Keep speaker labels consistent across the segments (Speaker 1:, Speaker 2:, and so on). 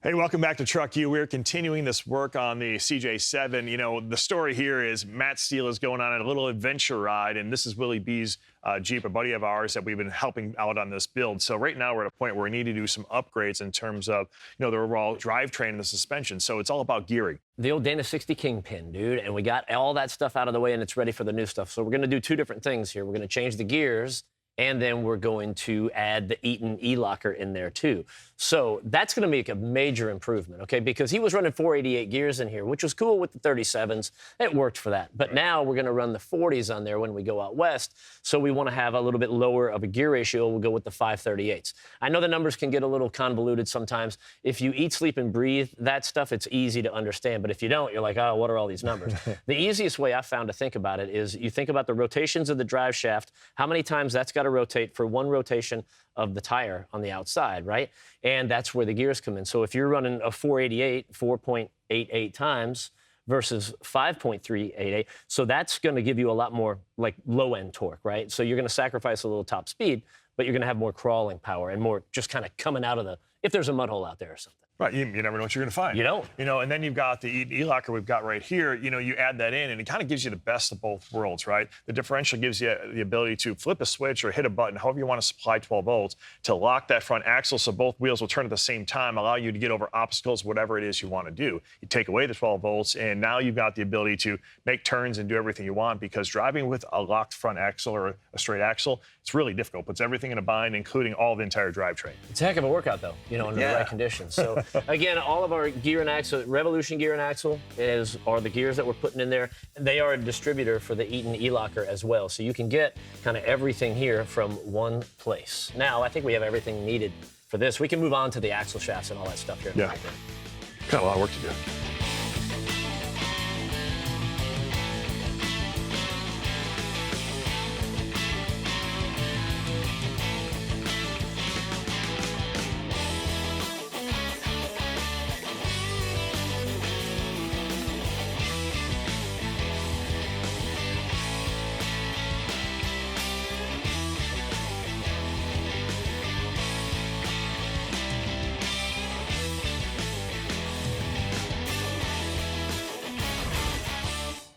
Speaker 1: Hey, welcome back to Truck U. We're continuing this work on the CJ7. You know, the story here is Matt Steele is going on a little adventure ride, and this is Willie B's Jeep, a buddy of ours that we've been helping out on this build. So right now we're at a point where we need to do some upgrades in terms of, you know, the overall drivetrain and the suspension. So it's all about gearing.
Speaker 2: The old Dana 60 Kingpin, dude, and we got all that stuff out of the way, and it's ready for the new stuff. So we're going to do two different things here. We're going to change the gears, and then we're going to add the Eaton E-Locker in there, too. So that's going to make a major improvement, okay? Because he was running 488 gears in here, which was cool with the 37s. It worked for that. But now we're going to run the 40s on there when we go out west. So we want to have a little bit lower of a gear ratio. We'll go with the 538s. I know the numbers can get a little convoluted sometimes. If you eat, sleep, and breathe that stuff, it's easy to understand. But if you don't, you're like, oh, what are all these numbers? The easiest way I found to think about it is you think about the rotations of the drive shaft, how many times that's got to rotate for one rotation of the tire on the outside, right? And that's where the gears come in. So if you're running a 488, 4.88 times versus 5.388, so that's going to give you a lot more like low-end torque, right? So you're going to sacrifice a little top speed, but you're going to have more crawling power and more just kind of coming out of the, if there's a mud hole out there or something.
Speaker 1: Right, you never know what you're going to find.
Speaker 2: You don't.
Speaker 1: You know, and then you've got the Eaton E-Locker we've got right here. You know, you add that in, and it kind of gives you the best of both worlds, right? The differential gives you the ability to flip a switch or hit a button, however you want to supply 12 volts, to lock that front axle so both wheels will turn at the same time, allow you to get over obstacles, whatever it is you want to do. You take away the 12 volts, and now you've got the ability to make turns and do everything you want, because driving with a locked front axle or a straight axle, it's really difficult. It puts everything in a bind, including all the entire drivetrain.
Speaker 2: It's a heck of a workout, though, you know, under the right conditions. So, again, all of our gear and axle, Revolution gear and axle are the gears that we're putting in there. They are a distributor for the Eaton E-Locker as well. So you can get kind of everything here from one place. Now, I think we have everything needed for this. We can move on to the axle shafts and all that stuff here.
Speaker 1: Yeah, got a lot of work to do.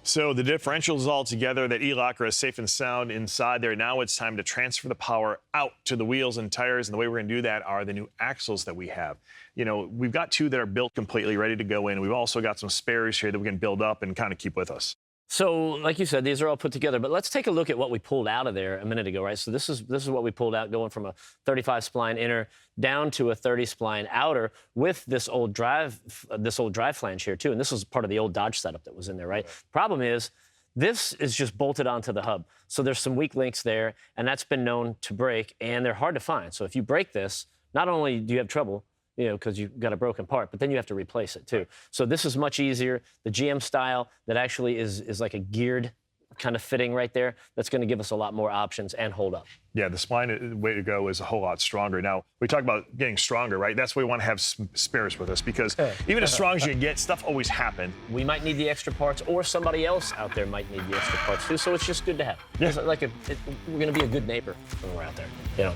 Speaker 1: So the differential is all together. That E-Locker is safe and sound inside there. Now it's time to transfer the power out to the wheels and tires. And the way we're going to do that are the new axles that we have. You know, we've got two that are built completely, ready to go in. We've also got some spares here that we can build up and kind of keep with us.
Speaker 2: So, like you said, these are all put together, but let's take a look at what we pulled out of there a minute ago, right? So this is what we pulled out, going from a 35 spline inner down to a 30 spline outer with this old drive flange here too. And this was part of the old Dodge setup that was in there, right? Problem is, this is just bolted onto the hub. So there's some weak links there, and that's been known to break, and they're hard to find. So if you break this, not only do you have trouble, you know, because you've got a broken part, but then you have to replace it too. So this is much easier. The GM style that actually is like a geared kind of fitting right there, that's going to give us a lot more options and hold up.
Speaker 1: Yeah, the spline way to go is a whole lot stronger. Now, we talk about getting stronger, right? That's why we want to have spares with us, because even as strong as you can get, stuff always happens.
Speaker 2: We might need the extra parts, or somebody else out there might need the extra parts too, so it's just good to have.
Speaker 1: Yeah.
Speaker 2: We're going to be a good neighbor when we're out there, you know.